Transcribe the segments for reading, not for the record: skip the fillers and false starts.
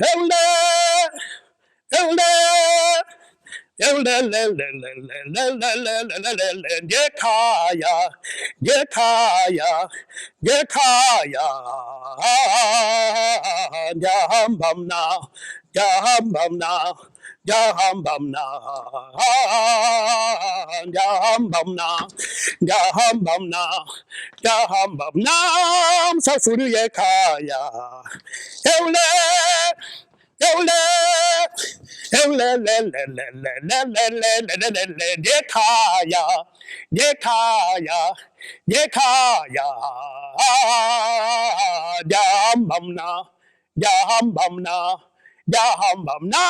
Elder, elder, Gekaya, Gekaya, Gekaya, Jahambam now, Jahambam now, Jahambam now, Jahambam now, Jahambam now, Jahambam now, Safuru Yekaya, Eule, Eule, Yekaya, Yekaya, Yekaya, Jahambamna, Jahambamna, Jahambamna,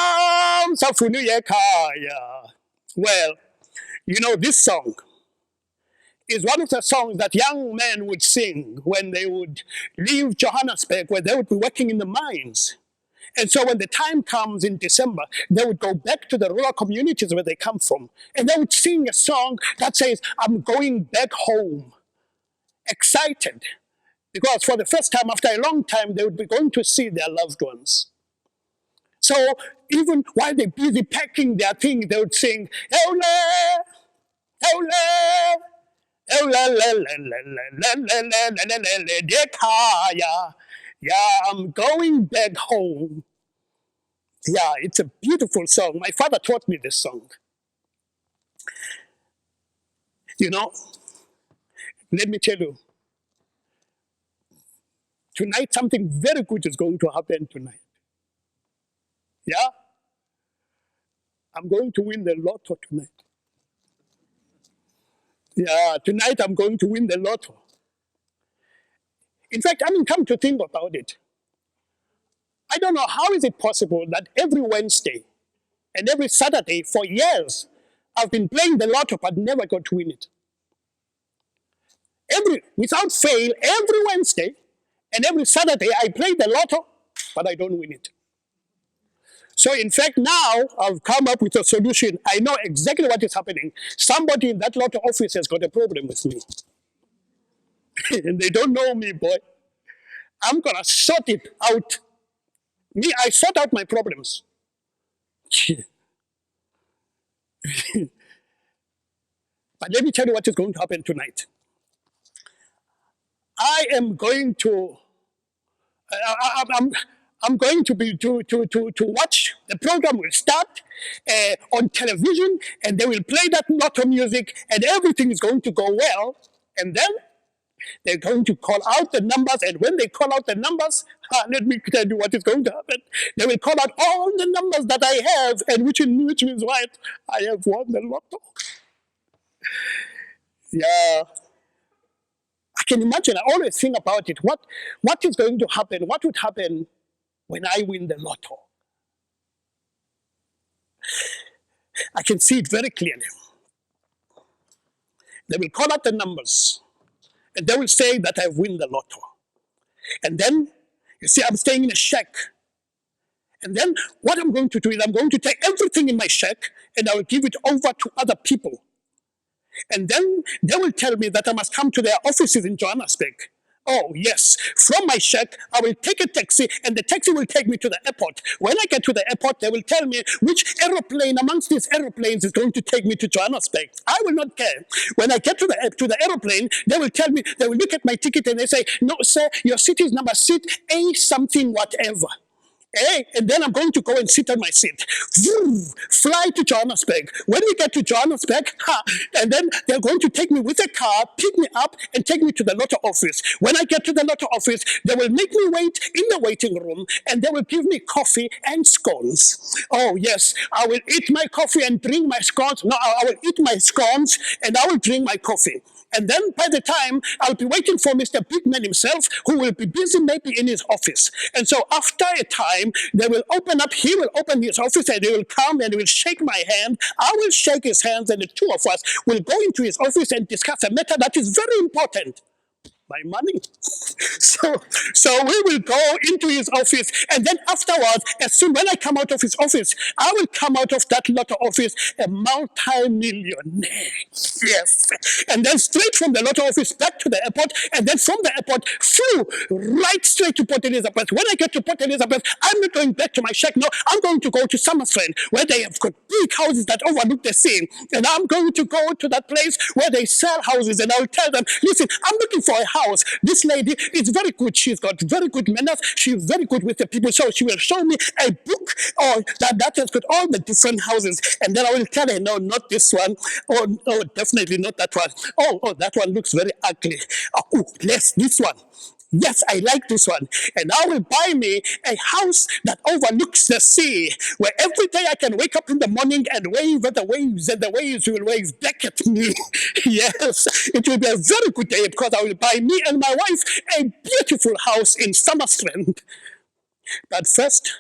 Safunu Yekaya. Well, you know, this song is one of the songs that young men would sing when they would leave Johannesburg, where they would be working in the mines. And so when the time comes in December, they would go back to the rural communities where they come from. And they would sing a song that says, I'm going back home. Excited. Because for the first time, after a long time, they would be going to see their loved ones. So even while they're busy packing their things, they would sing, Eule, Eule, yeah, I'm going back home. Yeah, it's a beautiful song. My father taught me this song. You know, let me tell you, tonight something very good is going to happen tonight. Yeah? I'm going to win the lotto tonight. Yeah, tonight I'm going to win the lotto. In fact, I mean, come to think about it. I don't know how is it possible that every Wednesday and every Saturday for years I've been playing the lotto but never got to win it. Without fail, every Wednesday and every Saturday I play the lotto, but I don't win it. So in fact, now I've come up with a solution. I know exactly what is happening. Somebody in that lotto office has got a problem with me. And they don't know me, boy. I'm going to sort it out. Me, I sort out my problems. But let me tell you what is going to happen tonight. I am going to, I'm going to be to watch. The program will start on television, and they will play that lotto music, and everything is going to go well. And then they're going to call out the numbers, and when they call out the numbers, let me tell you what is going to happen. They will call out all the numbers that I have, and which means what? I have won the lotto. Yeah. I can imagine, I always think about it. What is going to happen? What would happen when I win the lotto? I can see it very clearly. They will call out the numbers, and they will say that I win the lotto. And then, you see, I'm staying in a shack. And then what I'm going to do is I'm going to take everything in my shack and I will give it over to other people. And then they will tell me that I must come to their offices in Johannesburg. Oh, yes. From my shack, I will take a taxi, and the taxi will take me to the airport. When I get to the airport, they will tell me which aeroplane amongst these aeroplanes is going to take me to Johannesburg. I will not care. When I get to the aeroplane, they will tell me, they will look at my ticket and they say, no, sir, your seat is number seat A something whatever. Hey, and then I'm going to go and sit on my seat. Vroom, fly to Johannesburg. When we get to Johannesburg, and then they're going to take me with a car, pick me up, and take me to the lotto office. When I get to the lotto office, they will make me wait in the waiting room, and they will give me coffee and scones. Oh, yes, I will eat my coffee and drink my scones. No, I will eat my scones, and I will drink my coffee. And then by the time, I'll be waiting for Mr. Bigman himself, who will be busy maybe in his office. And so after a time, they will open up, he will open his office and he will come and he will shake my hand. I will shake his hands and the two of us will go into his office and discuss a matter that is very important. my money. So, so we will go into his office, and then afterwards, as soon when I come out of his office, I will come out of that lotto office a multi-millionaire. Yes, and then straight from the lotto office back to the airport, and then from the airport flew right straight to Port Elizabeth. When I get to Port Elizabeth, I'm not going back to my shack. No, I'm going to go to Summersland, where they have got big houses that overlook the sea, and I'm going to go to that place where they sell houses, and I'll tell them, listen, I'm looking for a house. This lady is very good. She's got very good manners. She's very good with the people. So she will show me a book that has got all the different houses. And then I will tell her, no, not this one. Oh, definitely not that one. That one looks very ugly. Yes, this one. Yes, I like this one. And I will buy me a house that overlooks the sea, where every day I can wake up in the morning and wave at the waves, and the waves will wave back at me. Yes, it will be a very good day because I will buy me and my wife a beautiful house in Summerstrand. But first,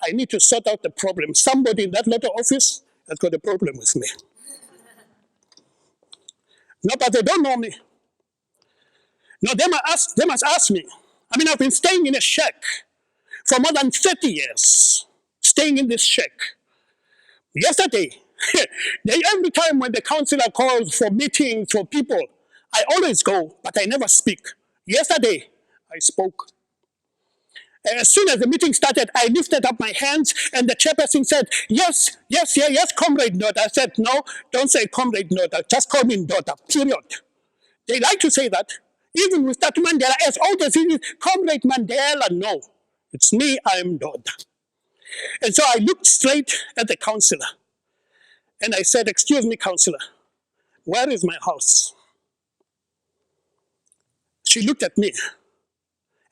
I need to sort out the problem. Somebody in that letter office has got a problem with me. No, but they don't know me. No, they must ask me. I mean, I've been staying in a shack for more than 30 years, staying in this shack. Yesterday, every time when the councillor calls for meetings for people, I always go, but I never speak. Yesterday, I spoke. As soon as the meeting started, I lifted up my hands, and the chairperson said, yes, Comrade Ndoda. I said, no, don't say Comrade Ndoda, just call me Ndoda, period. They like to say that. Even with that Mandela, as old as he is, Comrade Mandela, no. It's me, I'm Ndoda. And so I looked straight at the councillor, and I said, excuse me, councillor, where is my house? She looked at me,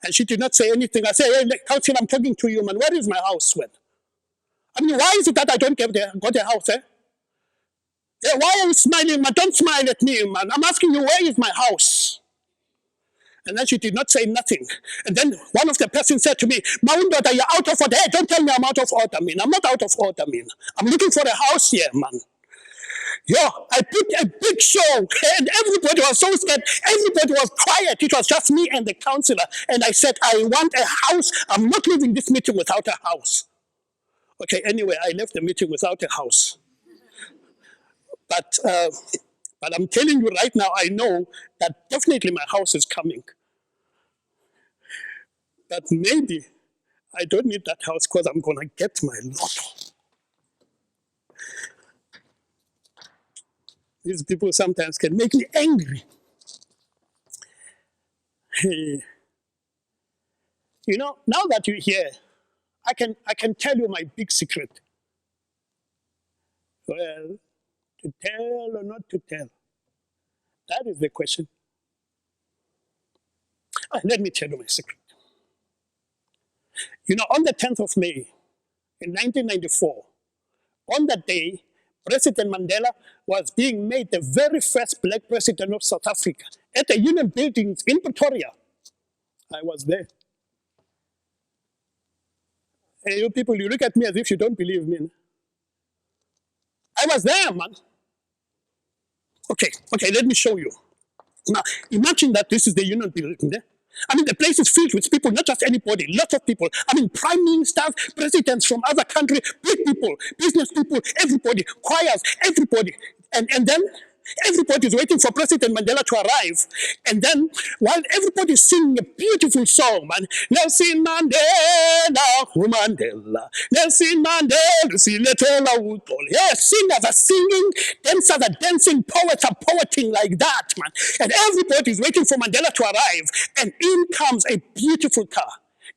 and she did not say anything. I said, hey, councillor, I'm talking to you, man. Where is my house, man? I mean, why is it that I don't got a house, eh? Yeah, why are you smiling, man? Don't smile at me, man. I'm asking you, where is my house? And then she did not say nothing. And then one of the persons said to me, Maundoda, you're out of order. Hey, don't tell me I'm out of order, man. I'm not out of order, man. I'm looking for a house here, man. Yo, I put a big show, and everybody was so scared. Everybody was quiet. It was just me and the councillor. And I said, I want a house. I'm not leaving this meeting without a house. Okay, anyway, I left the meeting without a house. But I'm telling you right now, I know that definitely my house is coming. But maybe I don't need that house because I'm going to get my lotto. These people sometimes can make me angry. Hey. You know, now that you're here, I can tell you my big secret. Well, to tell or not to tell? That is the question. Let me tell you my secret. You know, on the 10th of May, in 1994, on that day, President Mandela was being made the very first black president of South Africa at the Union Buildings in Pretoria. I was there. And you people, you look at me as if you don't believe me. I was there, man. Okay, let me show you. Now, imagine that this is the Union Building there. I mean, the place is filled with people, not just anybody, lots of people. I mean, prime ministers, presidents from other countries, big people, business people, everybody, choirs, everybody. And then everybody is waiting for President Mandela to arrive. And then, while everybody is singing a beautiful song, man, Nelson Mandela, Mandela, Nelson Mandela, Siletela Utol. Yes, singers are singing, dancers are dancing, poets are poeting like that, man. And everybody is waiting for Mandela to arrive. And in comes a beautiful car.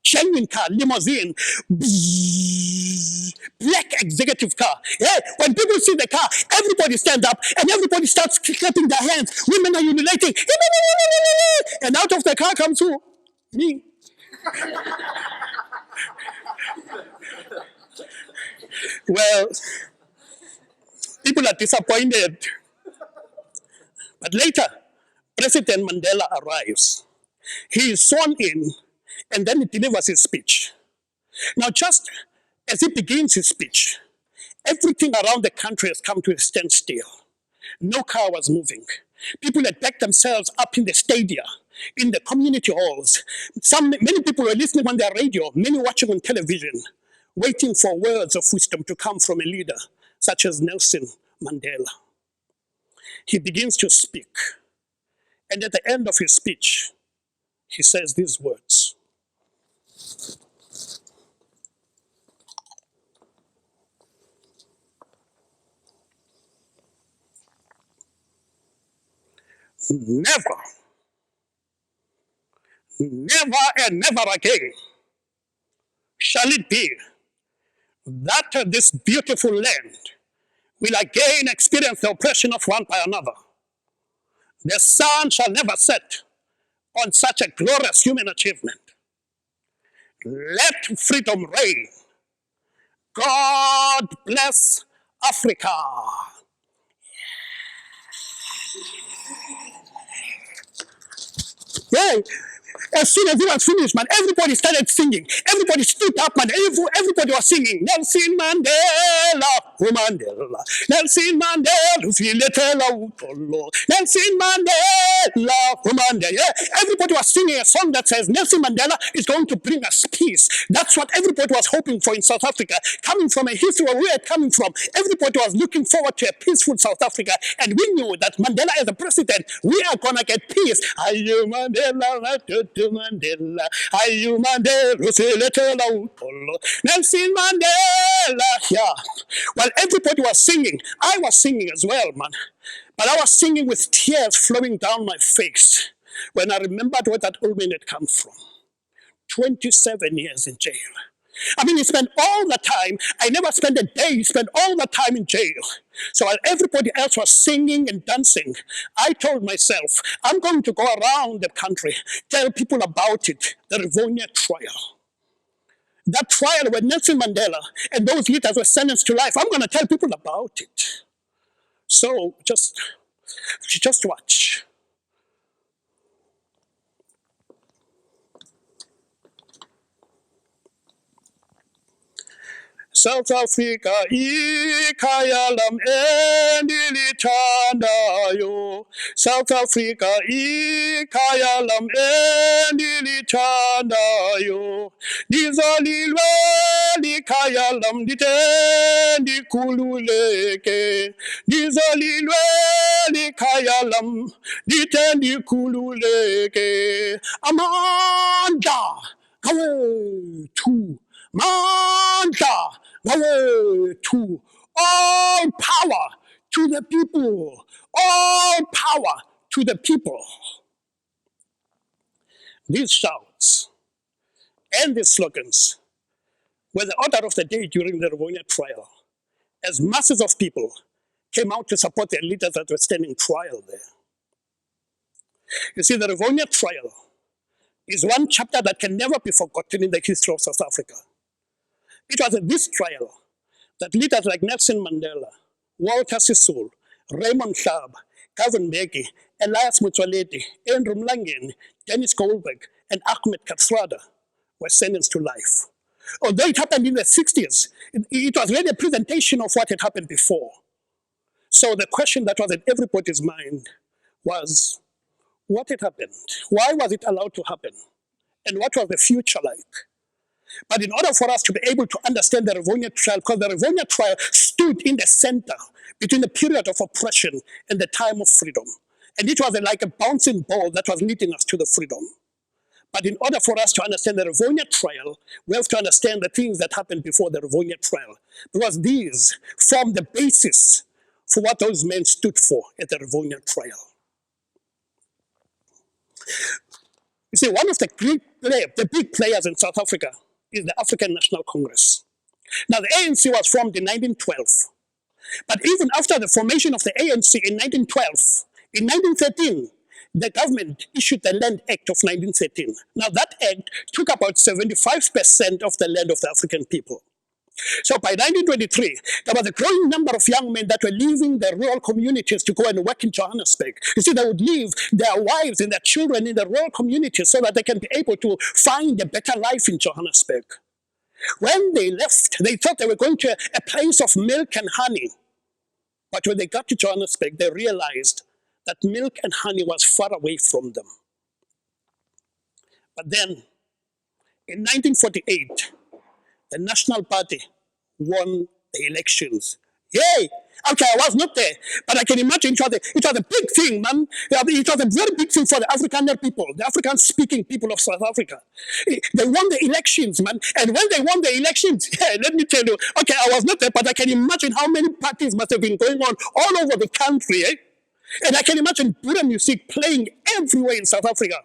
Genuine car, limousine, black executive car. Yeah, when people see the car, everybody stands up and everybody starts clapping their hands. Women are ululating. And out of the car comes who? Me. Well, people are disappointed. But later, President Mandela arrives. He is sworn in, and then he delivers his speech. Now, just as he begins his speech, everything around the country has come to a standstill. No car was moving. People had packed themselves up in the stadia. in the community halls. Many people were listening on their radio, many watching on television, waiting for words of wisdom to come from a leader such as Nelson Mandela. He begins to speak, and at the end of his speech, he says these words. Never, never and never again shall it be that this beautiful land will again experience the oppression of one by another. The sun shall never set on such a glorious human achievement. Let freedom reign. God bless Africa. Yeah. As soon as it was finished, man, everybody started singing. Everybody stood up, man. Everybody was singing. Nelson Mandela, oh Mandela. Nelson Mandela, usiletela utolo. Nelson Mandela, oh Mandela. Yeah. Everybody was singing a song that says Nelson Mandela is going to bring us peace. That's what everybody was hoping for in South Africa. Coming from a history where we are coming from, everybody was looking forward to a peaceful South Africa. And we knew that Mandela as the president, we are going to get peace. Are you Mandela? Mandela, are you Mandela? Nelson Mandela, yeah. Well, everybody was singing. I was singing as well, man. But I was singing with tears flowing down my face when I remembered where that old man had come from. 27 years in jail. I mean, he spent all the time. I never spent a day. He spent all the time in jail. So while everybody else was singing and dancing, I told myself, I'm going to go around the country, tell people about it, the Rivonia trial. That trial where Nelson Mandela and those leaders were sentenced to life, I'm going to tell people about it. So just watch. South Africa, ikhaya lam endilithandayo. South Africa, ikhaya lam endilithandayo. Ndizalilwe likhaya lam ndide ndikhululeke. Ndizalilwe likhaya lam ndide ndikhululeke. Amandla ngawethu. Mandla to all power to the people, all power to the people. These shouts and these slogans were the order of the day during the Rivonia trial, as masses of people came out to support their leaders that were standing trial there. You see, the Rivonia trial is one chapter that can never be forgotten in the history of South Africa. It was at this trial that leaders like Nelson Mandela, Walter Sisulu, Raymond Hlaba, Govan Mbeki, Elias Motsoaledi, Andrew Mlangeni, Dennis Goldberg, and Ahmed Kathrada were sentenced to life. Although it happened in the 60s, it was really a presentation of what had happened before. So the question that was in everybody's mind was, what had happened? Why was it allowed to happen? And what was the future like? But in order for us to be able to understand the Rivonia trial, because the Rivonia trial stood in the center between the period of oppression and the time of freedom. And it was like a bouncing ball that was leading us to the freedom. But in order for us to understand the Rivonia trial, we have to understand the things that happened before the Rivonia trial, because these form the basis for what those men stood for at the Rivonia trial. You see, one of the big players in South Africa is the African National Congress. Now, the ANC was formed in 1912. But even after the formation of the ANC in 1912, in 1913, the government issued the Land Act of 1913. Now, that act took about 75% of the land of the African people. So by 1923, there was a growing number of young men that were leaving their rural communities to go and work in Johannesburg. You see, they would leave their wives and their children in the rural communities so that they can be able to find a better life in Johannesburg. When they left, they thought they were going to a place of milk and honey. But when they got to Johannesburg, they realized that milk and honey was far away from them. But then, in 1948, the National Party won the elections. Yay! Okay, I was not there, but I can imagine it was a big thing, man. It was a very big thing for the Afrikaner people, the African-speaking people of South Africa. They won the elections, man. And when they won the elections, yeah, let me tell you, okay, I was not there, but I can imagine how many parties must have been going on all over the country, eh? And I can imagine Buddha music playing everywhere in South Africa.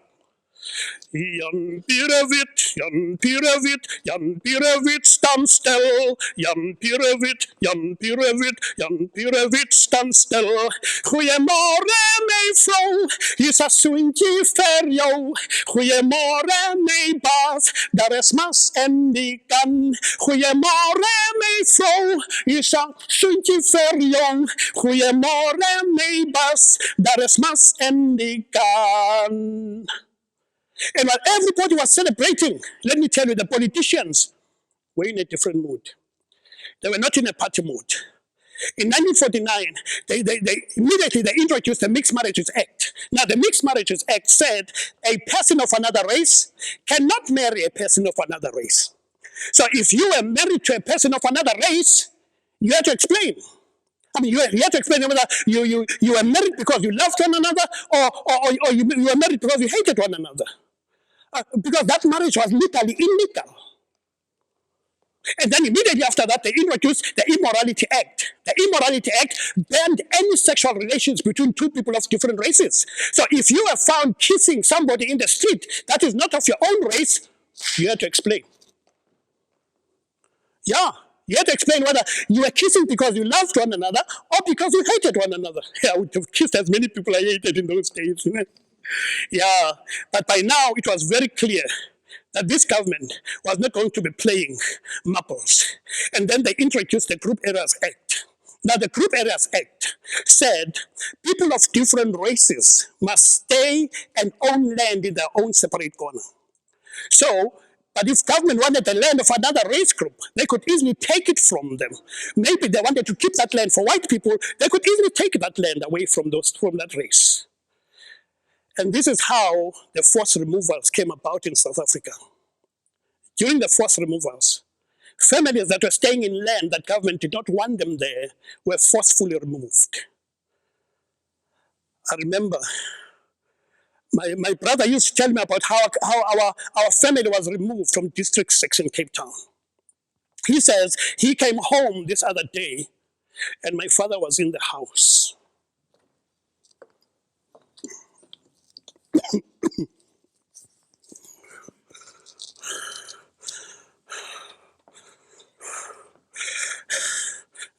Jan Pierewit, Jan Pierewit, Jan Pierewit, stand still. Jan Pierewit, Jan Pierewit, Jan Pierewit, stand still. Goeiemorgen, my vrou, is a soentjie vir jou. Goeiemorgen, my baas, daar is mas en die kan. Goeiemorgen, my vrou, is a soentjie vir jou. Goeiemorgen, my baas, daar is mas en die kan. And while everybody was celebrating, let me tell you, the politicians were in a different mood. They were not in a party mood. In 1949, they immediately introduced the Mixed Marriages Act. Now, the Mixed Marriages Act said a person of another race cannot marry a person of another race. So if you were married to a person of another race, you had to explain. I mean, you have to explain whether you were married because you loved one another or you were married because you hated one another. Because that marriage was legally illegal. And then immediately after that, they introduced the Immorality Act. The Immorality Act banned any sexual relations between two people of different races. So if you are found kissing somebody in the street that is not of your own race, you have to explain. Yeah. You had to explain whether you were kissing because you loved one another or because you hated one another. Yeah, I would have kissed as many people I hated in those days. Yeah, but by now it was very clear that this government was not going to be playing marbles. And then they introduced the Group Areas Act. Now, the Group Areas Act said people of different races must stay and own land in their own separate corner. So, but if government wanted the land of another race group, they could easily take it from them. Maybe they wanted to keep that land for white people, they could easily take that land away from that race. And this is how the forced removals came about in South Africa. During the forced removals, families that were staying in land that government did not want them there were forcefully removed. I remember my brother used to tell me about how our family was removed from District 6 in Cape Town. He says he came home this other day and my father was in the house.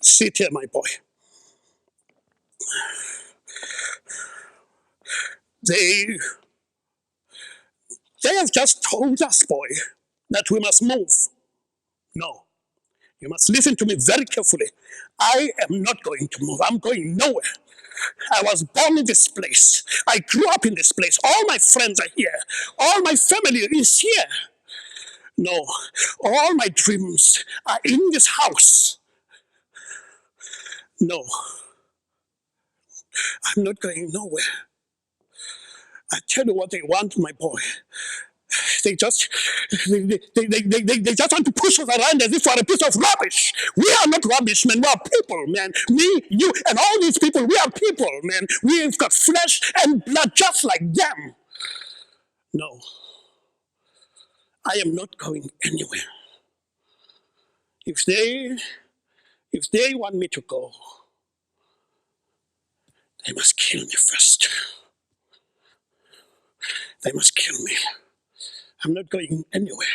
Sit here, my boy. They have just told us, boy, that we must move. No, you must listen to me very carefully. I am not going to move. I'm going nowhere. I was born in this place. I grew up in this place. All my friends are here. All my family is here. No, all my dreams are in this house. No, I'm not going nowhere. I tell you what they want, my boy. They just want to push us around as if we're a piece of rubbish. We are not rubbish, man. We are people, man. Me, you, and all these people, we are people, man. We've got flesh and blood just like them. No, I am not going anywhere. If they want me to go, they must kill me first. They must kill me. I'm not going anywhere.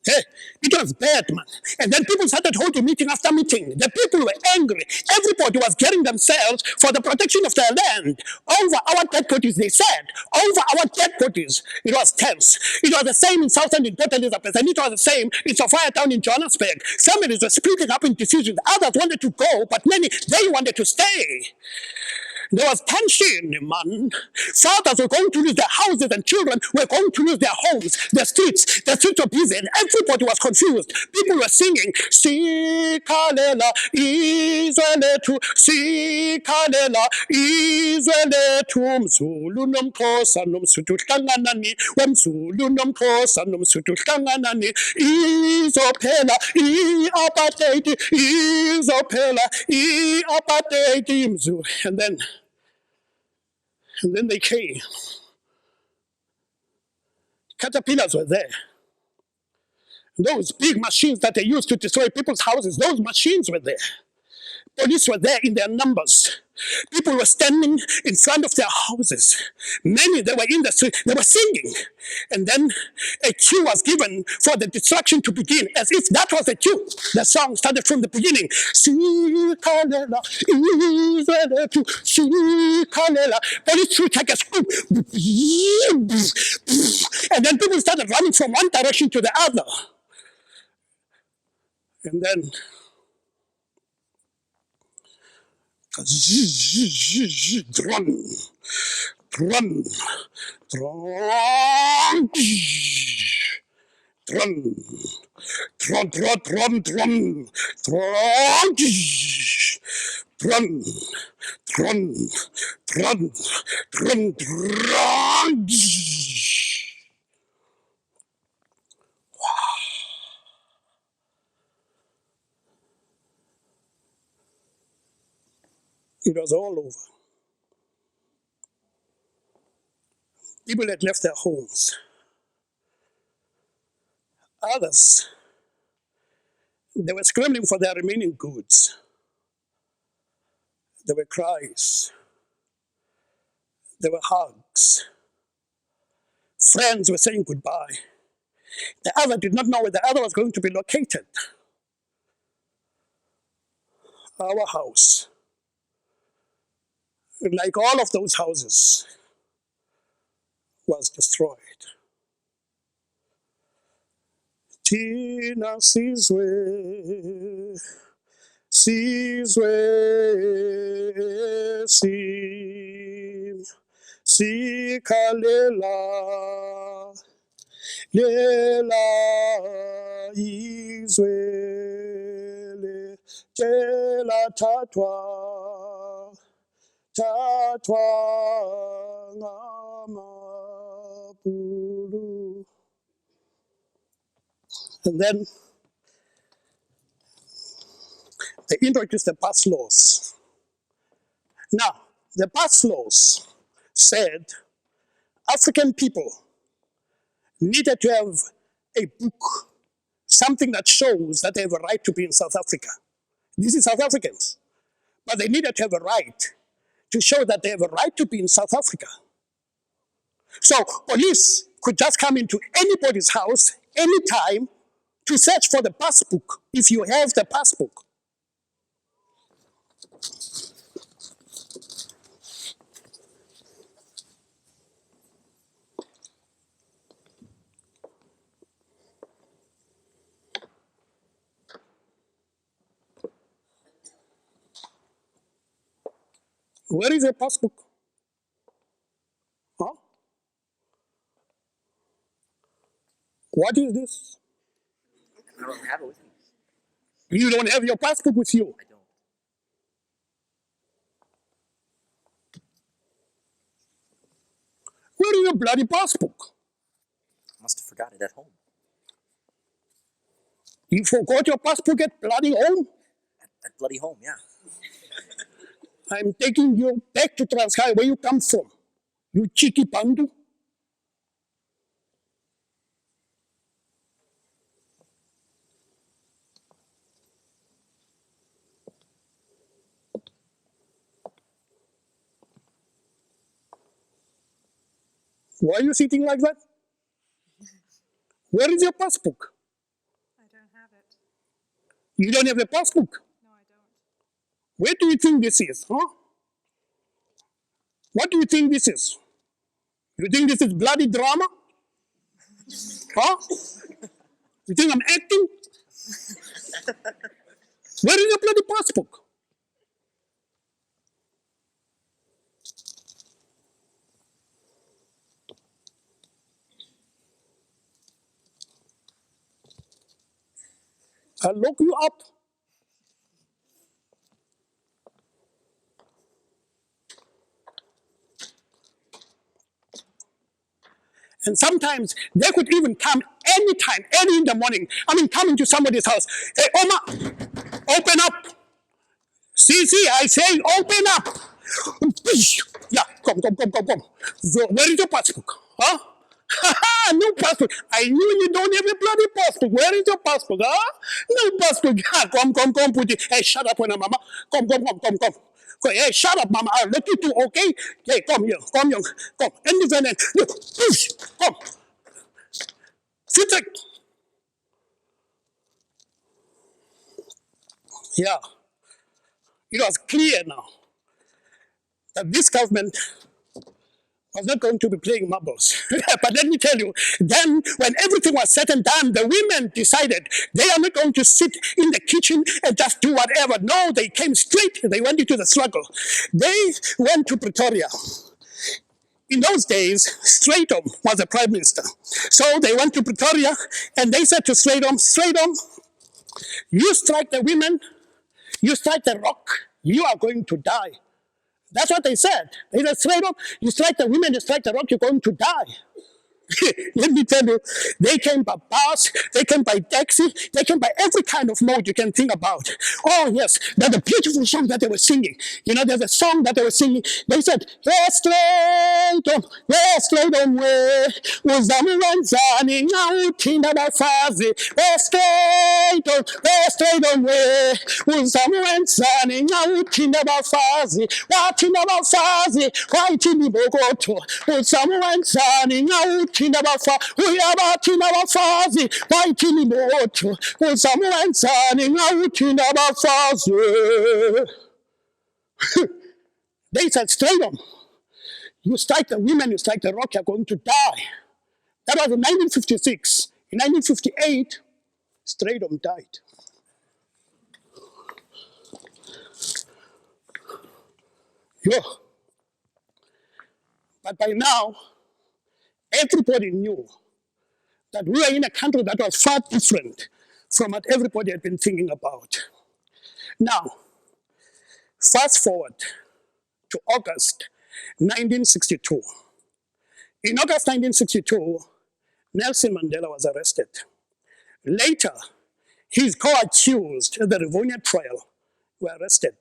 Hey, it was bad, man. And then people started holding meeting after meeting. The people were angry. Everybody was getting themselves for the protection of their land. Over our dead bodies, they said. Over our dead bodies. It was tense. It was the same in Southend in Port Elizabeth, and it was the same in Sophiatown in Johannesburg. Families were splitting up in decisions. Others wanted to go, but many, they wanted to stay. There was tension, man. Fathers were going to lose their houses and children were going to lose their homes, the streets were busy and everybody was confused. People were singing, Sikalela Izwelethu, Sikalela Izwelethu, Mzulu nomXhosa nomSotho hlanganani, wemZulu nomXhosa nomSotho hlanganani, izophela i-apartheid, izophela i-apartheid, mzulu. And then they came. Caterpillars were there. Those big machines that they used to destroy people's houses, those machines were there. Police were there in their numbers. People were standing in front of their houses. Many, they were in the street, they were singing. And then a cue was given for the destruction to begin, as if that was the cue. The song started from the beginning. Sikalela, Izwelethu, Sikalela. Police threw take a scoop. And then people started running from one direction to the other. And then drum, drum, drum, drum, drum, drum, drum, drum, drum, drum, drum, drum, drum. It was all over. People had left their homes. Others, they were scrambling for their remaining goods. There were cries. There were hugs. Friends were saying goodbye. The other did not know where the other was going to be located. Our house, like all of those houses, was destroyed. Thina sizwe, sizwe, sikhalela, lela izwe tshela thathwa ngamabhulu. And then they introduced the pass laws. Now, the pass laws said African people needed to have a book, something that shows that they have a right to be in South Africa. These are South Africans, but they needed to have a right to show that they have a right to be in South Africa. So police could just come into anybody's house, anytime, to search for the passbook, if you have the passbook. Where is your passbook? Huh? What is this? I don't have it with me. You don't have your passbook with you. I don't. Where is your bloody passbook? I must have forgot it at home. You forgot your passbook at bloody home? At bloody home, yeah. I'm taking you back to Transkei, where you come from. You cheeky pandu. Why are you sitting like that? Where is your passbook? I don't have it. You don't have a passbook? No, I don't. Where do you think this is, huh? What do you think this is? You think this is bloody drama? Huh? You think I'm acting? Where is your bloody passbook? I'll lock you up. And sometimes they could even come anytime, early in the morning. I mean, come into somebody's house. Hey, Oma, open up. See, I say, open up. Yeah, come. So, where is your passport? Huh? No passport. I knew you don't have a bloody passport. Where is your passport? Huh? No passport. Yeah, come, put it. Hey, shut up, mama. Come. Hey, shut up, mama. I'll let you do, okay? Hey, come here. Come. Independent. Look, push. Come. Sit there. Yeah. It was clear now that this government was not going to be playing marbles. But let me tell you, then when everything was said and done, the women decided they are not going to sit in the kitchen and just do whatever. No, they came straight. They went into the struggle. They went to Pretoria. In those days, Straydom was the prime minister. So they went to Pretoria and they said to Straydom, you strike the women, you strike the rock, you are going to die. That's what they said. They said, straight up, you strike the women, you strike the rock, you're going to die. Let me tell you, they came by bus, they came by taxi, they came by every kind of mode you can think about. Oh yes, there's a beautiful song that they were singing. You know, there's a song that they were singing. They said, straight on way, uzami wenzani, ngawuthinda bafazi. Straight on way, uzami wenzani, ngawuthinda bafazi. Wathina bafazi, wayithini bokotho, uzami wenzani, ngawuthinda uyabathina bafazi bayithini botho uzama wenzani ngawuthina bafazi. They said straight on, you strike the women, you strike the rock, you're going to die. That was in 1956. In 1958, straight on died. Yeah. But by now, everybody knew that we were in a country that was far different from what everybody had been thinking about. Now, fast forward to August 1962. In August 1962, Nelson Mandela was arrested. Later, his co-accused at the Rivonia trial were arrested.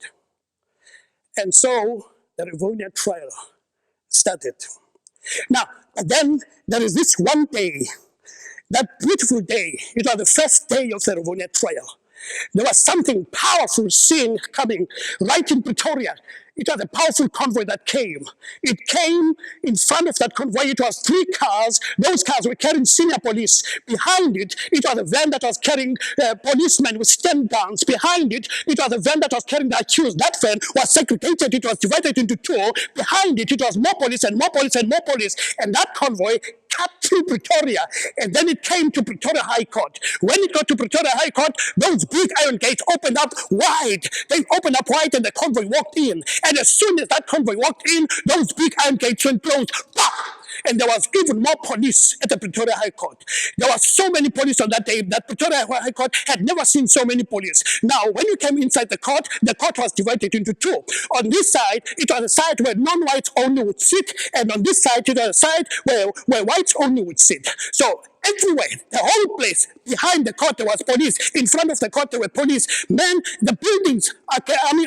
And so the Rivonia trial started. Now, then there is this one day, that beautiful day. It was the first day of the Rivonia trial. There was something powerful seen coming right in Pretoria. It was a powerful convoy that came. It came in front of that convoy. It was 3 cars. Those cars were carrying senior police. Behind it, it was a van that was carrying policemen with stem guns. Behind it, it was a van that was carrying the accused. That van was segregated. It was divided into 2. Behind it, it was more police and more police and more police. And that convoy cut through Pretoria, and then it came to Pretoria High Court. When it got to Pretoria High Court, those big iron gates opened up wide. They opened up wide, and the convoy walked in. And as soon as that convoy walked in, those big iron gates went closed. Bah! And there was even more police at the Pretoria High Court. There were so many police on that day that Pretoria High Court had never seen so many police. Now, when you came inside the court was divided into 2. On this side, it was a side where non-whites only would sit, and on this side, it was a side where whites only would sit. So everywhere, the whole place, behind the court there was police. In front of the court there were police. Men, the buildings,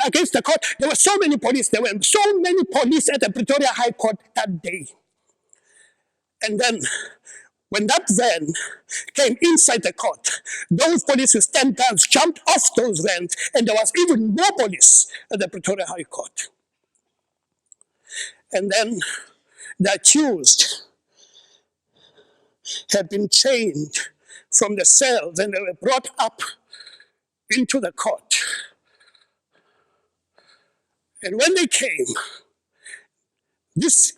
against the court, there were so many police. There were so many police at the Pretoria High Court that day. And then, when that van came inside the court, those police with 10 guns jumped off those vans, and there was even more police at the Pretoria High Court. And then the accused had been chained from the cells, and they were brought up into the court. And when they came, this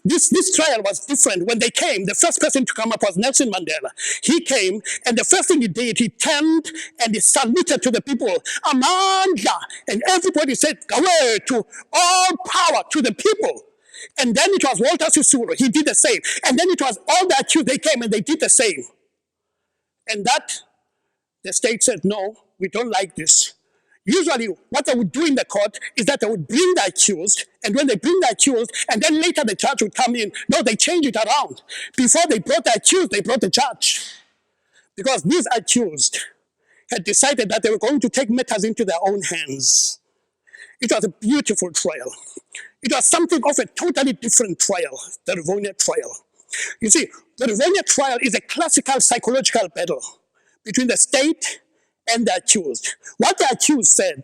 trial was different. When they came, the first person to come up was Nelson Mandela. He came, and the first thing he did, he turned and he saluted to the people, Amandla, and everybody said, away to all power to the people. And then it was Walter Sisulu, he did the same. And then it was all the accused, they came and they did the same. And that, the state said, no, we don't like this. Usually, what they would do in the court is that they would bring the accused, and when they bring the accused, and then later the judge would come in. No, they change it around. Before they brought the accused, they brought the judge. Because these accused had decided that they were going to take matters into their own hands. It was a beautiful trial. It was something of a totally different trial, the Rivonia trial. You see, the Rivonia trial is a classical psychological battle between the state and the accused. What the accused said,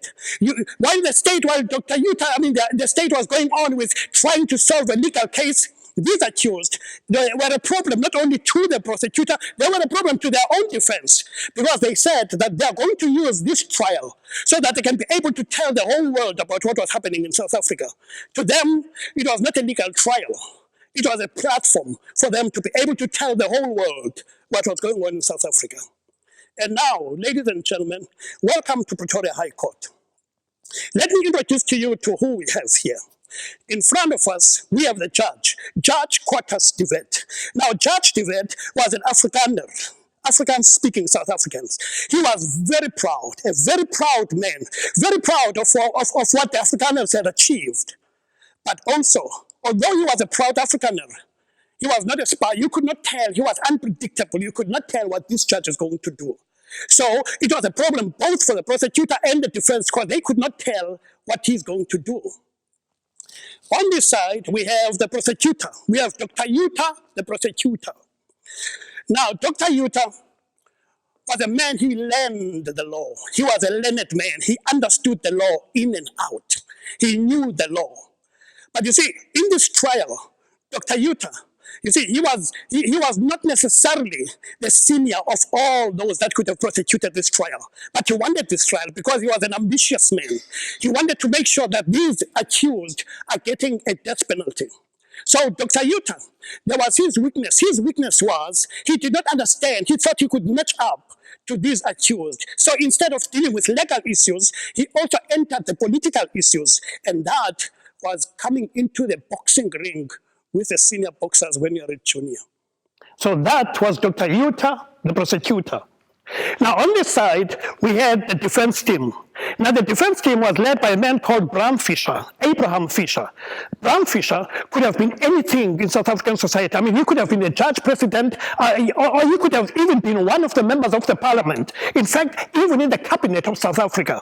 while Dr. Yuta, the state was going on with trying to solve a legal case, these accused, they were a problem not only to the prosecutor, they were a problem to their own defense, because they said that they are going to use this trial so that they can be able to tell the whole world about what was happening in South Africa. To them, it was not a legal trial. It was a platform for them to be able to tell the whole world what was going on in South Africa. And now, ladies and gentlemen, welcome to Pretoria High Court. Let me introduce to you to who we have here. In front of us, we have the judge, Judge Quartus de Wet. Now, Judge de Wet was an Afrikaner, African-speaking South Africans. He was very proud, a very proud man, very proud of what the Afrikaners had achieved. But also, although he was a proud Afrikaner, he was not a spy. You could not tell. He was unpredictable. You could not tell what this judge is going to do. So it was a problem both for the prosecutor and the defense, because they could not tell what he's going to do. On this side, we have the prosecutor. We have Dr. Yuta, the prosecutor. Now, Dr. Yuta was a man, he learned the law. He was a learned man. He understood the law in and out. He knew the law. But you see, in this trial, Dr. Yuta, you see, he was not necessarily the senior of all those that could have prosecuted this trial. But he wanted this trial because he was an ambitious man. He wanted to make sure that these accused are getting a death penalty. So Dr. Yuta, there was his weakness. His weakness was he did not understand. He thought he could match up to these accused. So instead of dealing with legal issues, he also entered the political issues. And that was coming into the boxing ring with the senior boxers when you're a junior. So that was Dr. Yuta, the prosecutor. Now on this side, we had the defense team. Now the defense team was led by a man called Bram Fischer, Abraham Fischer. Bram Fischer could have been anything in South African society. I mean, he could have been a judge president, or he could have even been one of the members of the parliament. In fact, even in the cabinet of South Africa.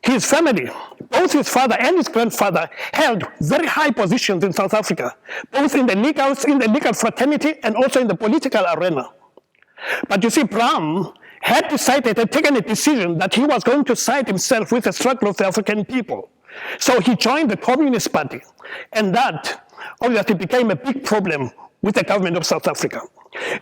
His family, both his father and his grandfather, held very high positions in South Africa, both in the legal fraternity and also in the political arena. But you see, Bram had decided and taken a decision that he was going to side himself with the struggle of the African people. So he joined the Communist Party, and that obviously became a big problem with the government of South Africa.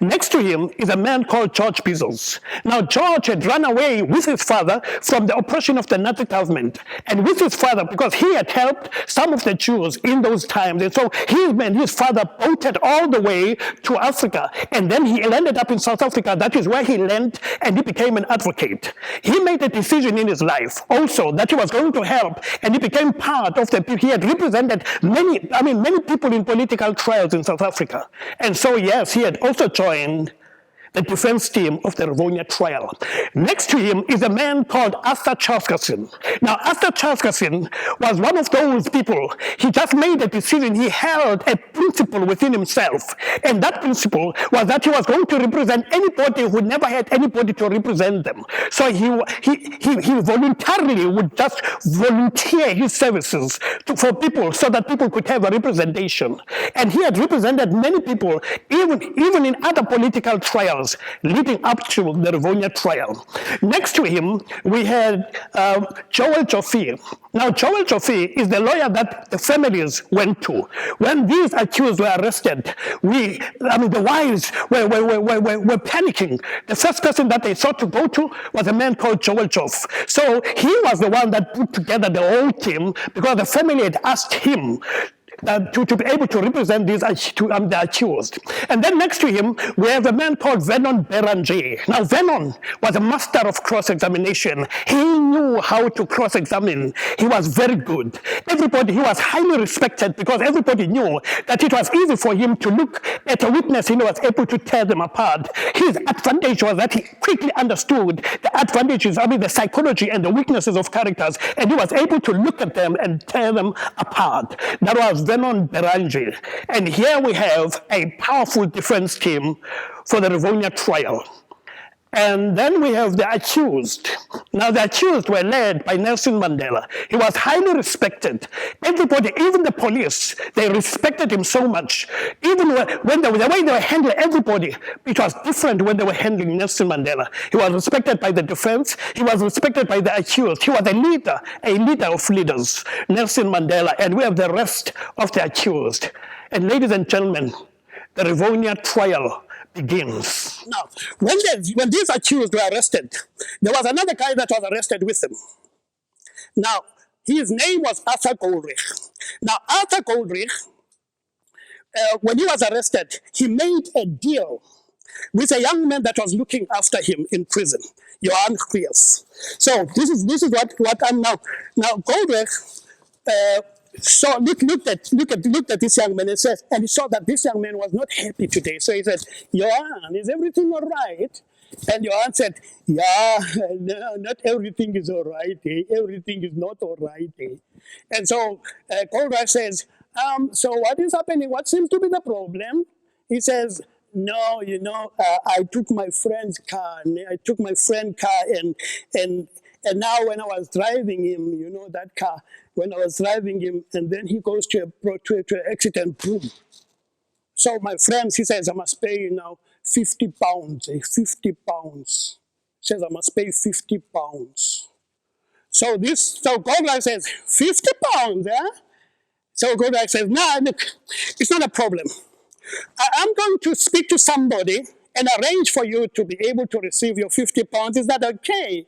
Next to him is a man called George Bizos. Now, George had run away with his father from the oppression of the Nazi government, and with his father, because he had helped some of the Jews in those times, and so his father boated all the way to Africa, and then he landed up in South Africa. That is where he landed, and he became an advocate. He made a decision in his life also that he was going to help, and he became part of the. He had represented many people in political trials in South Africa, and so yes, he had also joined the defense team of the Rivonia trial. Next to him is a man called Arthur Chaskerson. Now, Arthur Chaskerson was one of those people. He just made a decision. He held a principle within himself, and that principle was that he was going to represent anybody who never had anybody to represent them. So he voluntarily would just volunteer his services for people so that people could have a representation. And he had represented many people, even in other political trials leading up to the Rivonia trial. Next to him, we had Joel Joffé. Now, Joel Joffé is the lawyer that the families went to. When these accused were arrested, the wives were panicking. The first person that they sought to go to was a man called Joel Joffé. So he was the one that put together the whole team, because the family had asked him to be able to represent these the accused. And then next to him, we have a man called Vernon Beranger. Now, Vernon was a master of cross-examination. He knew how to cross-examine. He was very good. He was highly respected because everybody knew that it was easy for him to look at a witness and he was able to tear them apart. His advantage was that he quickly understood the advantages, the psychology and the weaknesses of characters, and he was able to look at them and tear them apart. That was Vernon Beranger. And here we have a powerful defense team for the Rivonia trial. And then we have the accused. Now, the accused were led by Nelson Mandela. He was highly respected. Everybody, even the police, they respected him so much. Even when the way they were handling everybody, it was different when they were handling Nelson Mandela. He was respected by the defense. He was respected by the accused. He was a leader of leaders, Nelson Mandela. And we have the rest of the accused. And ladies and gentlemen, the Rivonia trial begins. Now, when these accused were arrested, there was another guy that was arrested with them. Now, his name was Arthur Goldrich. Now, Arthur Goldrich, when he was arrested, he made a deal with a young man that was looking after him in prison, Johan Kriers. So this is what I'm now. Now, Goldrich looked at this young man and he saw that this young man was not happy today. So he said, Johan, is everything all right? And Johan said, yeah, no, not everything is all right. Eh? Everything is not all right. Eh? And so Goldrich says, so what is happening? What seems to be the problem? He says, no, I took my friend's car. And now when I was driving him, that car, when I was driving him, and then he goes to an accident, boom. So my friends, he says, I must pay you now 50 pounds, 50 pounds. Says, I must pay 50 pounds. So Goldrich says, 50 pounds, eh? So Goldrich says, no, look, it's not a problem. I'm going to speak to somebody and arrange for you to be able to receive your 50 pounds. Is that okay?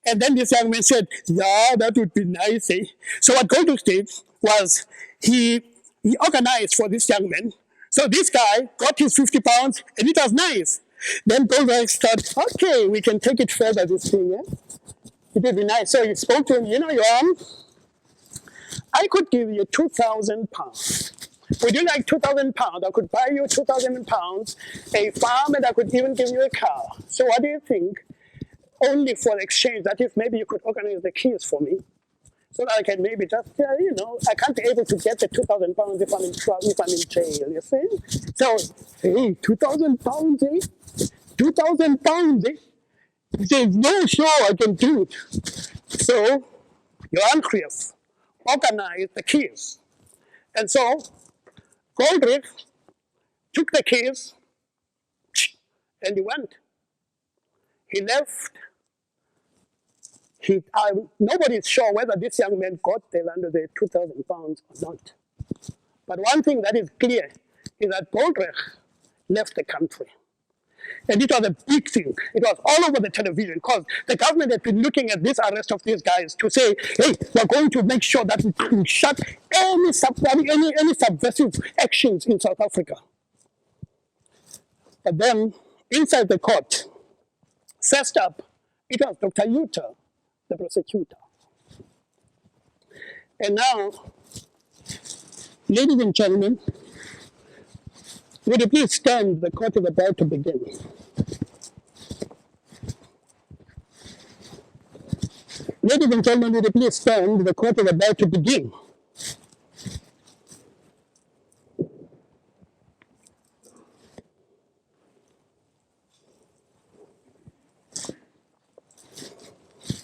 And then this young man said, yeah, that would be nice. Eh? So what Goldrich did was he organized for this young man. So this guy got his 50 pounds and it was nice. Then Goldrich thought, okay, we can take it further, this thing. Eh? It would be nice. So he spoke to him, Johan, I could give you 2,000 pounds. Would you like 2,000 pounds? I could buy you 2,000 pounds, a farm, and I could even give you a car. So what do you think? Only for the exchange, that if maybe you could organize the keys for me, so that I can maybe just, I can't be able to get the 2,000 pounds if I'm in trouble, if I'm in jail, you see? So, hey, 2,000 pounds, eh? 2,000 pounds, eh? He says, no, sure, I can do it. So, Johan Kriers organized the keys. And so, Goldrich took the keys and he went. He left. Nobody's sure whether this young man got there under the 2,000 pounds or not. But one thing that is clear is that Goldrich left the country. And it was a big thing. It was all over the television because the government had been looking at this arrest of these guys to say, hey, we're going to make sure that we shut any subversive actions in South Africa. But then, inside the court, first up, it was Dr. Yuta, the prosecutor. And now, ladies and gentlemen, would you please stand? The court is about to begin. Ladies and gentlemen, would you please stand? The court is about to begin.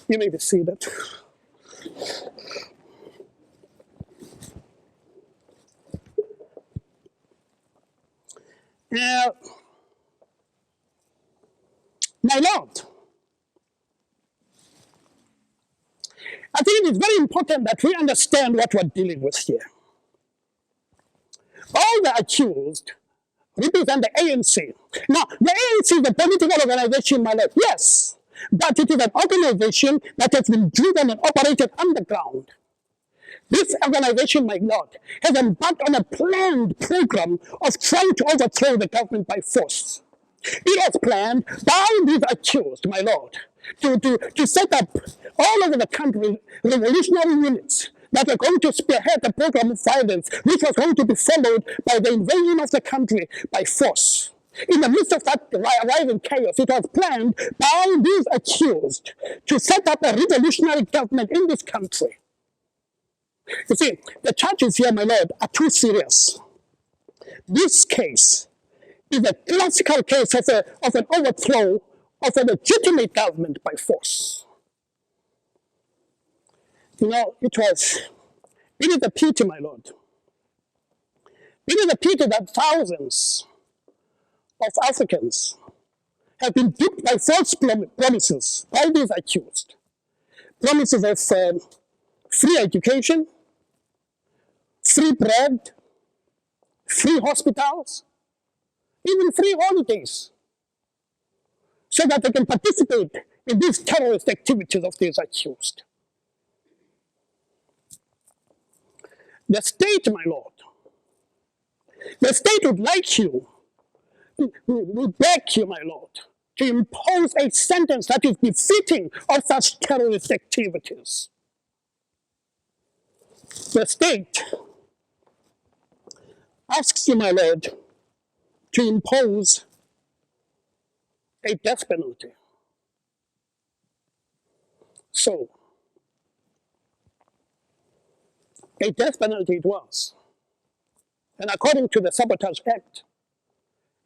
You may be seated. Now, my Lord, I think it is very important that we understand what we're dealing with here. All the accused represent the ANC. Now, the ANC is a political organization, my Lord, yes, but it is an organization that has been driven and operated underground. This organization, my Lord, has embarked on a planned program of trying to overthrow the government by force. It was planned by these accused, my Lord, to set up all over the country revolutionary units that were going to spearhead the program of violence, which was going to be followed by the invasion of the country by force. In the midst of that rising chaos, it was planned by these accused to set up a revolutionary government in this country. You see, the charges here, my Lord, are too serious. This case is a classical case of an overthrow of a legitimate government by force. You know, it is a pity, my Lord. It is a pity that thousands of Africans have been duped by false promises by these accused. Promises of free education, free bread, free hospitals, even free holidays, so that they can participate in these terrorist activities of these accused. The state, my Lord, the state would like you, we beg you, my Lord, to impose a sentence that is befitting of such terrorist activities. The state asks you, my Lord, to impose a death penalty. So, a death penalty it was. And according to the Sabotage Act,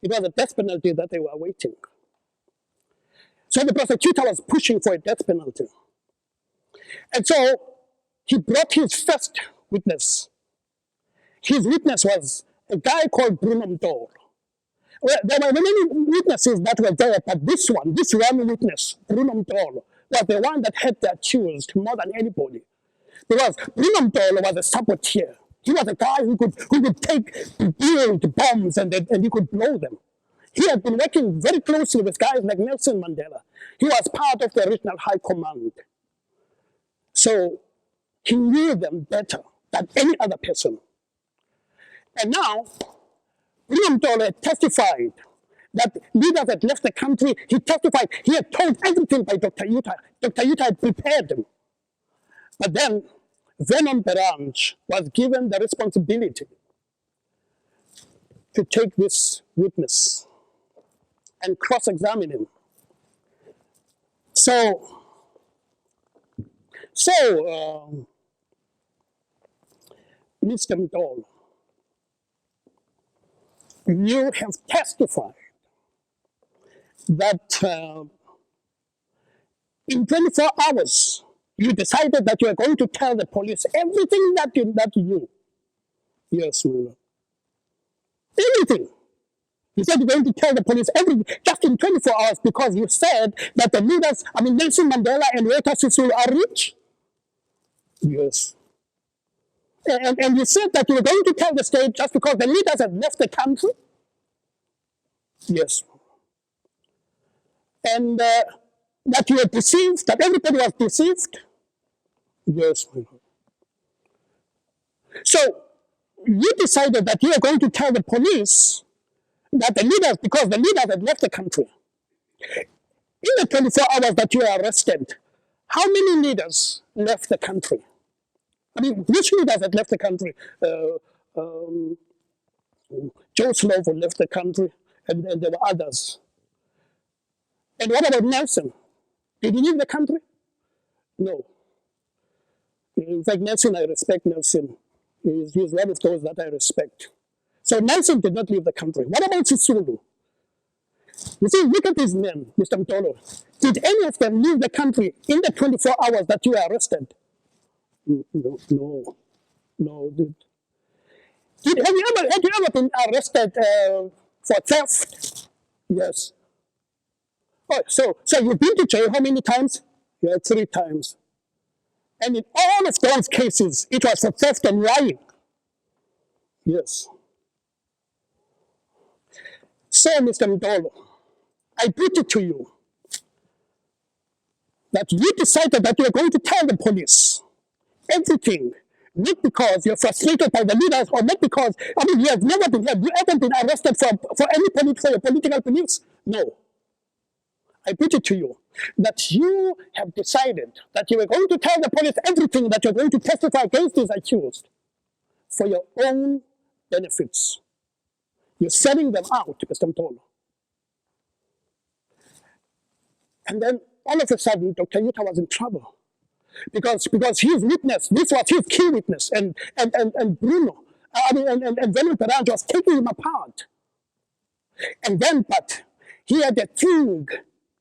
it was a death penalty that they were awaiting. So the prosecutor was pushing for a death penalty. And so he brought his first witness. His witness was a guy called Bruno Mtolo. Well, there were many witnesses that were there, but this one witness, Bruno Mtolo, was the one that had the accused more than anybody. Because Bruno Mtolo was a saboteur. He was a guy who could build bombs and he could blow them. He had been working very closely with guys like Nelson Mandela. He was part of the Regional High Command. So he knew them better than any other person. And now, Bruno Mtolo had testified that leaders had left the country. He testified, he had told everything by Dr. Yuta. Dr. Yuta had prepared him. But then, Vernon Berrangé was given the responsibility to take this witness and cross-examine him. So, Mr. Mtolo, you have testified that in 24 hours, you decided that you are going to tell the police everything that you knew. Yes, my Lord. Everything. You said you're going to tell the police everything just in 24 hours because you said that the leaders, Nelson Mandela and Walter Sisulu are rich. Yes. And you said that you were going to tell the state just because the leaders had left the country. Yes. And that you were deceived, that everybody was deceived. Yes. So you decided that you were going to tell the police that the leaders, because the leaders had left the country. In the 24 hours that you were arrested, how many leaders left the country? Which leaders had left the country? Joe Slovo left the country, and there were others. And what about Nelson? Did he leave the country? No. In fact, Nelson, I respect Nelson. He's one of those that I respect. So Nelson did not leave the country. What about Sisulu? You see, look at these men, Mr. Mtolo. Did any of them leave the country in the 24 hours that you were arrested? No. Have you ever been arrested for theft? Yes. Oh, so you've been to jail how many times? Yeah, 3 times. And in all of those cases, it was for theft and lying. Yes. So, Mr. Mtolo, I put it to you that you decided that you were going to tell the police everything not because you're frustrated by the leaders, or not because, you have never been, have you ever been arrested for any for your political beliefs? No. I put it to you that you have decided that you are going to tell the police everything, that you're going to testify against these accused for your own benefits. You're selling them out, Mr. Mtolo. And then all of a sudden, Dr. Yuta was in trouble because his witness, this was his key witness, and Bruno, and Venom Peranjo was taking him apart. And then, but he had a thing,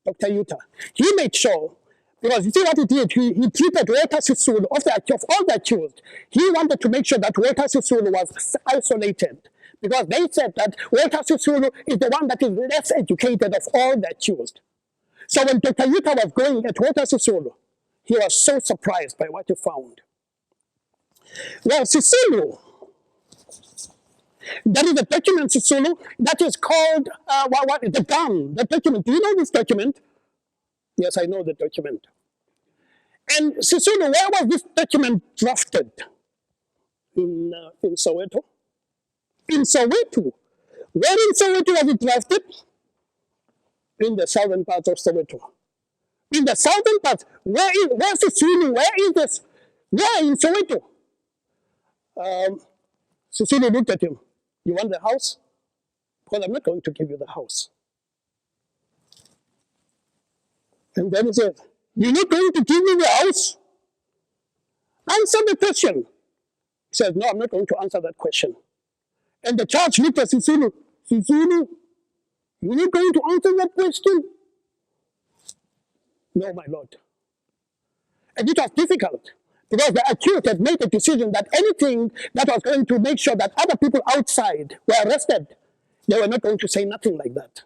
Dr. Yuta. He made sure, because you see what he did, he treated Walter Sisulu, of all the accused, he wanted to make sure that Walter Sisulu was isolated, because they said that Walter Sisulu is the one that is less educated of all the accused. So when Dr. Yuta was going at Walter Sisulu, he was so surprised by what he found. Well, Sisulu, there is a document, Sisulu, that is called, the gun, the document. Do you know this document? Yes, I know the document. And Sisulu, where was this document drafted? In Soweto? In Soweto. Where in Soweto was it drafted? In the southern part of Soweto. In the southern part, where's Sisulu? Where is this? Where in Soweto? Sisulu looked at him. You want the house? Well, I'm not going to give you the house. And then he said, you're not going to give me the house? Answer the question. He said, no, I'm not going to answer that question. And the judge looked at Sisulu. Sisulu, you're not going to answer that question? No, my lord. And it was difficult because the accused had made a decision that anything that was going to make sure that other people outside were arrested, they were not going to say nothing like that.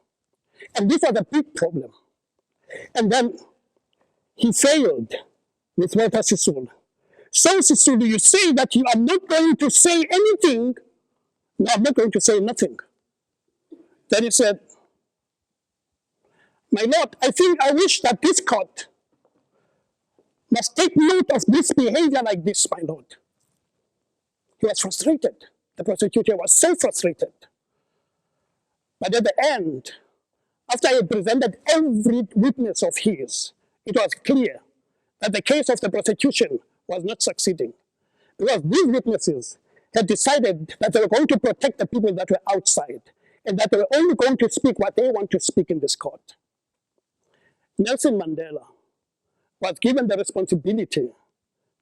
And this was a big problem. And then he failed with Walter Sisulu. So Sisulu, you say that you are not going to say anything. No, I'm not going to say nothing. Then he said, my lord, I wish that this court must take note of this behavior like this, my lord. He was frustrated. The prosecutor was so frustrated. But at the end, after he presented every witness of his, it was clear that the case of the prosecution was not succeeding. Because these witnesses had decided that they were going to protect the people that were outside, and that they were only going to speak what they want to speak in this court. Nelson Mandela was given the responsibility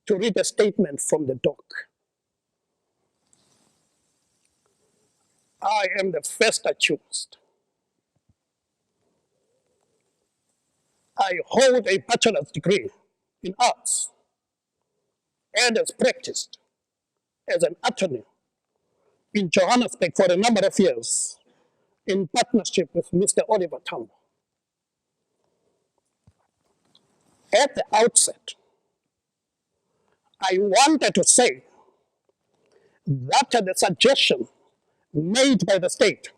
to read a statement from the dock. I am the first accused. I hold a bachelor's degree in arts and has practiced as an attorney in Johannesburg for a number of years in partnership with Mr. Oliver Tambo. At the outset, I wanted to say that the suggestion made by the state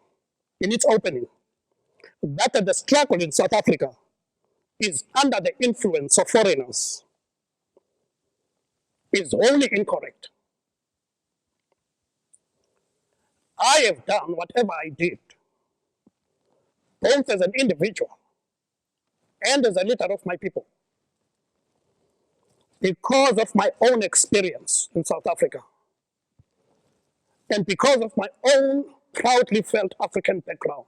in its opening, that the struggle in South Africa is under the influence of foreigners, is wholly incorrect. I have done whatever I did, both as an individual and as a leader of my people, because of my own experience in South Africa, and because of my own proudly felt African background,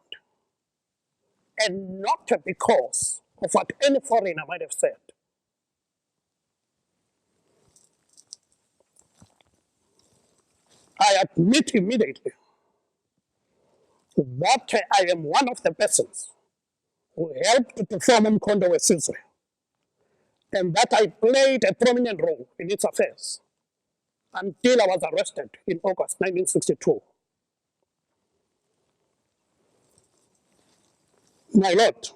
and not because of what any foreigner might have said. I admit immediately that I am one of the persons who helped to form Umkhonto weSizwe, and that I played a prominent role in its affairs until I was arrested in August 1962. My lord,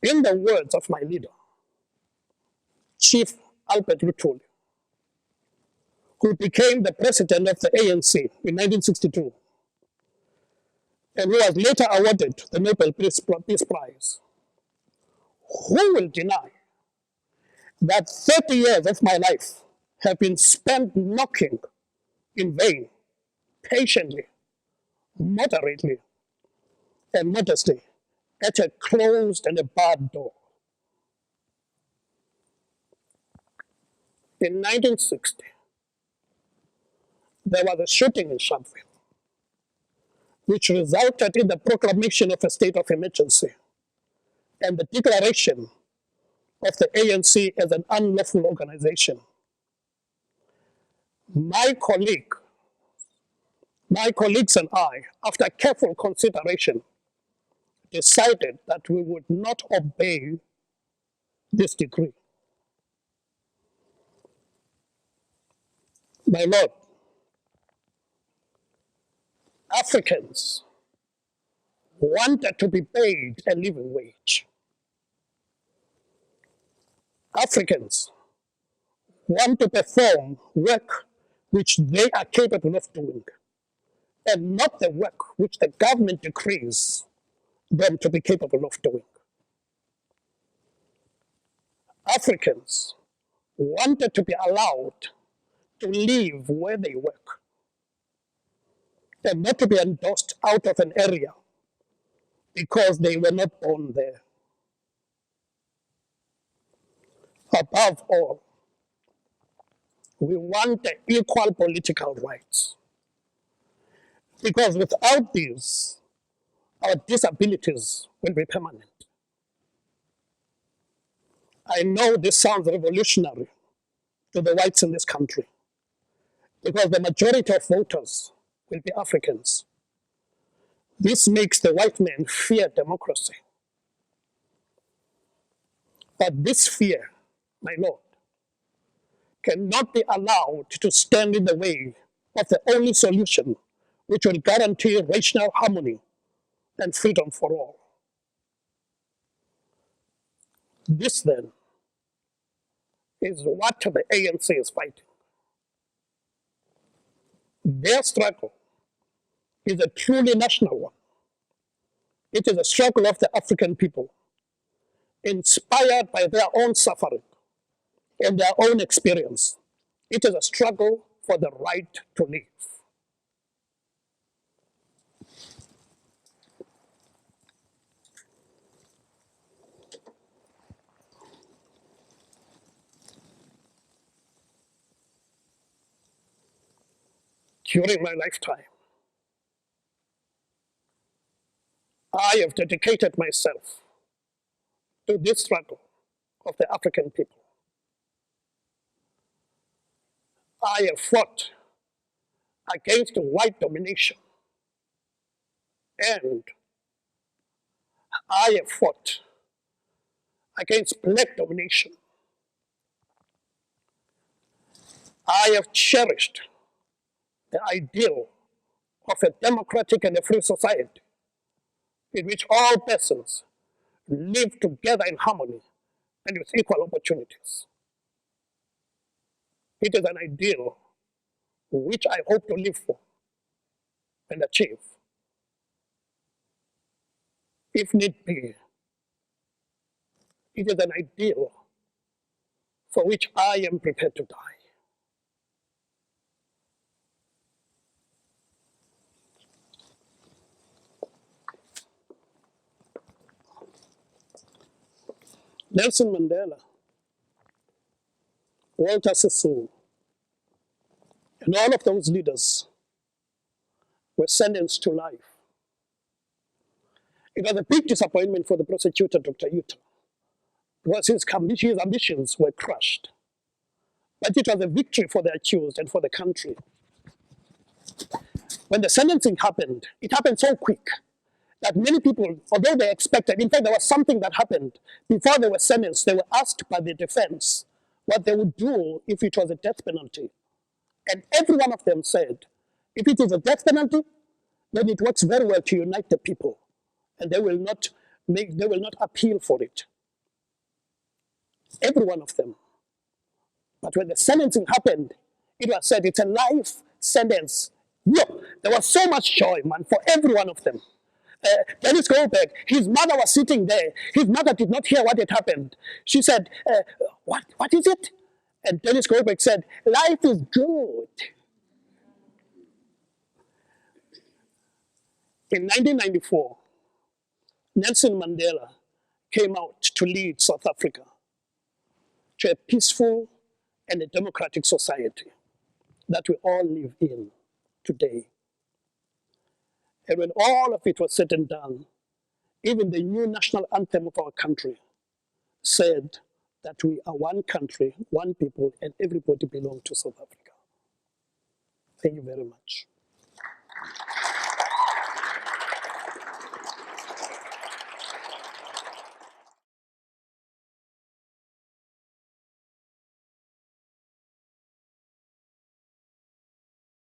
in the words of my leader, Chief Albert Luthuli, who became the president of the ANC in 1962, and who was later awarded the Nobel Peace Prize, who will deny that 30 years of my life have been spent knocking in vain, patiently, moderately, and modestly at a closed and a barred door. In 1960, there was a shooting in Sharpeville, which resulted in the proclamation of a state of emergency and the declaration of the ANC as an unlawful organization. My colleagues and I, after careful consideration, decided that we would not obey this decree. My Lord, Africans wanted to be paid a living wage. Africans want to perform work which they are capable of doing, and not the work which the government decrees them to be capable of doing. Africans wanted to be allowed to live where they work and not to be endorsed out of an area because they were not born there. Above all, we want equal political rights, because without these, our disabilities will be permanent. I know this sounds revolutionary to the whites in this country, because the majority of voters will be Africans. This makes the white man fear democracy. But this fear, my Lord, cannot be allowed to stand in the way of the only solution which will guarantee racial harmony and freedom for all. This, then, is what the ANC is fighting. Their struggle is a truly national one. It is a struggle of the African people, inspired by their own suffering and their own experience. It is a struggle for the right to live. During my lifetime, I have dedicated myself to this struggle of the African people. I have fought against white domination, and I have fought against black domination. I have cherished the ideal of a democratic and a free society in which all persons live together in harmony and with equal opportunities. It is an ideal which I hope to live for and achieve, if need be. It is an ideal for which I am prepared to die. Nelson Mandela, Walter Sisulu, and all of those leaders were sentenced to life. It was a big disappointment for the prosecutor, Dr. Yuta, because his ambitions were crushed. But it was a victory for the accused and for the country. When the sentencing happened, it happened so quick that many people, although they expected, in fact, there was something that happened before they were sentenced. They were asked by the defense what they would do if it was a death penalty. And every one of them said, if it is a death penalty, then it works very well to unite the people, and they will not appeal for it. Every one of them. But when the sentencing happened, it was said it's a life sentence. No, there was so much joy, man, for every one of them. Dennis Goldberg, his mother was sitting there. His mother did not hear what had happened. She said, what is it? And Dennis Goldberg said, life is good. In 1994, Nelson Mandela came out to lead South Africa to a peaceful and a democratic society that we all live in today. And when all of it was said and done, even the new national anthem of our country said that we are one country, one people, and everybody belongs to South Africa. Thank you very much.